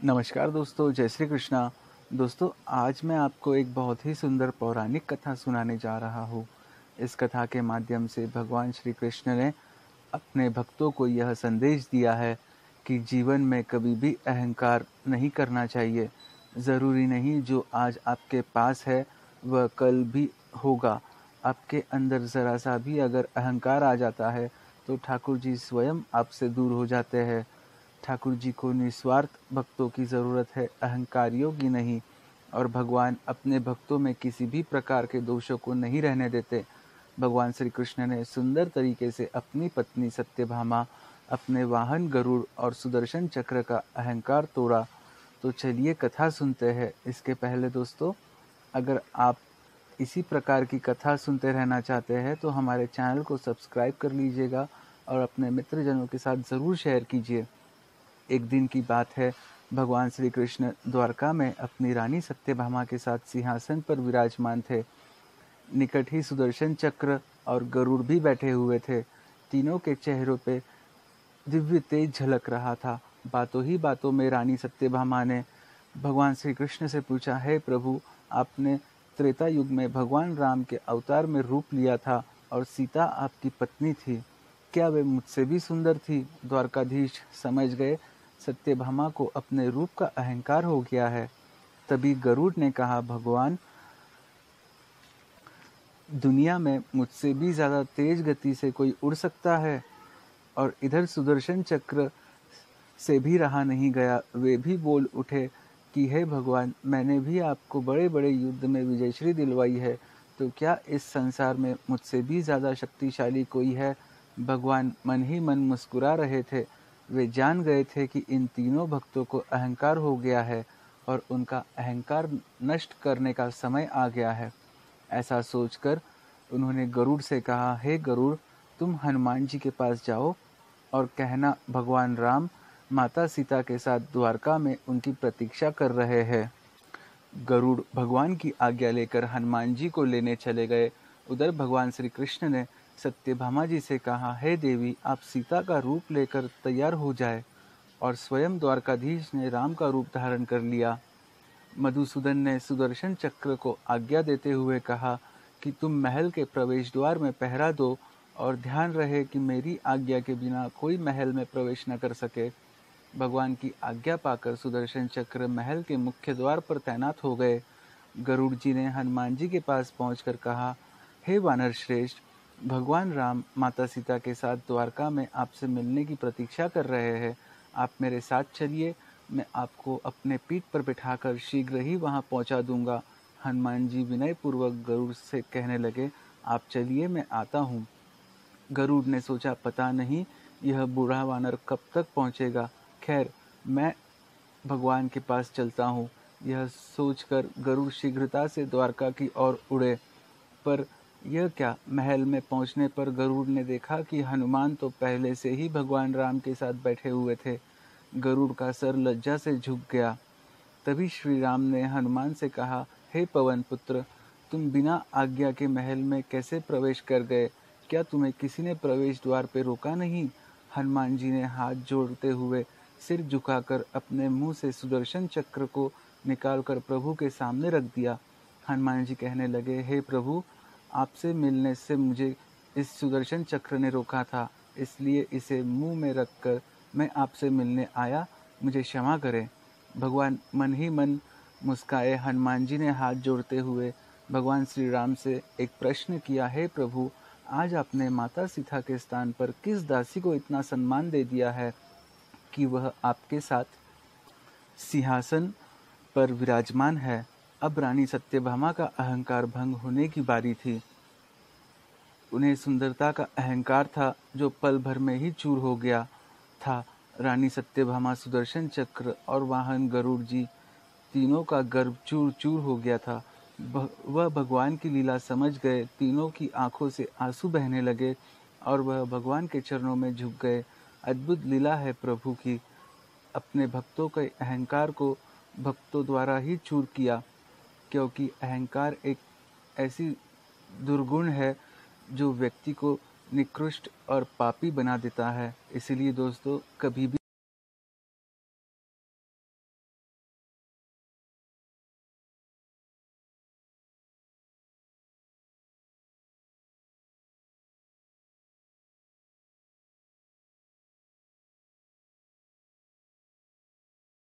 नमस्कार दोस्तों, जय श्री कृष्णा। दोस्तों, आज मैं आपको एक बहुत ही सुंदर पौराणिक कथा सुनाने जा रहा हूँ। इस कथा के माध्यम से भगवान श्री कृष्ण ने अपने भक्तों को यह संदेश दिया है कि जीवन में कभी भी अहंकार नहीं करना चाहिए। ज़रूरी नहीं जो आज आपके पास है वह कल भी होगा। आपके अंदर ज़रा सा भी अगर अहंकार आ जाता है तो ठाकुर जी स्वयं आपसे दूर हो जाते हैं। ठाकुर जी को निस्वार्थ भक्तों की ज़रूरत है, अहंकारियों की नहीं। और भगवान अपने भक्तों में किसी भी प्रकार के दोषों को नहीं रहने देते। भगवान श्री कृष्ण ने सुंदर तरीके से अपनी पत्नी सत्यभामा, अपने वाहन गरुड़ और सुदर्शन चक्र का अहंकार तोड़ा। तो चलिए कथा सुनते हैं। इसके पहले दोस्तों, अगर आप इसी प्रकार की कथा सुनते रहना चाहते हैं तो हमारे चैनल को सब्सक्राइब कर लीजिएगा और अपने मित्रजनों के साथ ज़रूर शेयर कीजिए। एक दिन की बात है, भगवान श्री कृष्ण द्वारका में अपनी रानी सत्यभामा के साथ सिंहासन पर विराजमान थे। निकट ही सुदर्शन चक्र और गरुड़ भी बैठे हुए थे। तीनों के चेहरों पे दिव्य तेज झलक रहा था। बातों ही बातों में रानी सत्यभामा ने भगवान श्री कृष्ण से पूछा, हे प्रभु, आपने त्रेता युग में भगवान राम के अवतार में रूप लिया था और सीता आपकी पत्नी थी। क्या वे मुझसे भी सुंदर थी? द्वारकाधीश समझ गए सत्यभामा को अपने रूप का अहंकार हो गया है। तभी गरुड़ ने कहा, भगवान, दुनिया में मुझसे भी ज्यादा तेज गति से कोई उड़ सकता है? और इधर सुदर्शन चक्र से भी रहा नहीं गया। वे भी बोल उठे कि हे भगवान, मैंने भी आपको बड़े बड़े युद्ध में विजयश्री दिलवाई है, तो क्या इस संसार में मुझसे भी ज्यादा शक्तिशाली कोई है? भगवान मन ही मन मुस्कुरा रहे थे। वे जान गए थे कि इन तीनों भक्तों को अहंकार हो गया है और उनका अहंकार नष्ट करने का समय आ गया है। ऐसा सोचकर उन्होंने गरुड़ से कहा, हे गरुड़, तुम हनुमान जी के पास जाओ और कहना भगवान राम माता सीता के साथ द्वारका में उनकी प्रतीक्षा कर रहे हैं। गरुड़ भगवान की आज्ञा लेकर हनुमान जी को लेने चले गए। उधर भगवान श्री कृष्ण ने सत्यभामा जी से कहा, हे देवी, आप सीता का रूप लेकर तैयार हो जाए। और स्वयं द्वारकाधीश ने राम का रूप धारण कर लिया। मधुसूदन ने सुदर्शन चक्र को आज्ञा देते हुए कहा कि तुम महल के प्रवेश द्वार में पहरा दो और ध्यान रहे कि मेरी आज्ञा के बिना कोई महल में प्रवेश न कर सके। भगवान की आज्ञा पाकर सुदर्शन चक्र महल के मुख्य द्वार पर तैनात हो गए। गरुड़ जी ने हनुमान जी के पास पहुंचकर कहा, हे वानर श्रेष्ठ, भगवान राम माता सीता के साथ द्वारका में आपसे मिलने की प्रतीक्षा कर रहे हैं। आप मेरे साथ चलिए, मैं आपको अपने पीठ पर बिठाकर शीघ्र ही वहां पहुंचा दूंगा। हनुमान जी विनय पूर्वक गरुड़ से कहने लगे, आप चलिए, मैं आता हूँ। गरुड़ ने सोचा, पता नहीं यह बूढ़ा वानर कब तक पहुंचेगा। खैर, मैं भगवान के पास चलता हूँ। यह सोचकर गरुड़ शीघ्रता से द्वारका की ओर उड़े। पर यह क्या, महल में पहुंचने पर गरुड़ ने देखा कि हनुमान तो पहले से ही भगवान राम के साथ बैठे हुए थे। गरुड़ का सर लज्जा से झुक गया। तभी श्री राम ने हनुमान से कहा, हे पवन पुत्र, तुम बिना आज्ञा के महल में कैसे प्रवेश कर गए? क्या तुम्हें किसी ने प्रवेश द्वार पे रोका नहीं? हनुमान जी ने हाथ जोड़ते हुए सिर झुकाकर अपने मुंह से सुदर्शन चक्र को निकालकर प्रभु के सामने रख दिया। हनुमान जी कहने लगे, हे प्रभु, आपसे मिलने से मुझे इस सुदर्शन चक्र ने रोका था, इसलिए इसे मुंह में रखकर मैं आपसे मिलने आया, मुझे क्षमा करें। भगवान मन ही मन मुस्काए। हनुमान जी ने हाथ जोड़ते हुए भगवान श्री राम से एक प्रश्न किया, हे प्रभु, आज आपने माता सीता के स्थान पर किस दासी को इतना सम्मान दे दिया है कि वह आपके साथ सिंहासन पर विराजमान है? अब रानी सत्यभामा का अहंकार भंग होने की बारी थी। उन्हें सुंदरता का अहंकार था जो पल भर में ही चूर हो गया था। रानी सत्यभामा, सुदर्शन चक्र और वाहन गरुड़ जी तीनों का गर्व चूर चूर हो गया था। वह भगवान की लीला समझ गए। तीनों की आंखों से आंसू बहने लगे और वह भगवान के चरणों में झुक गए। अद्भुत लीला है प्रभु की। अपने भक्तों के अहंकार को भक्तों द्वारा ही चूर किया, क्योंकि अहंकार एक ऐसी दुर्गुण है जो व्यक्ति को निकृष्ट और पापी बना देता है। इसलिए दोस्तों, कभी भी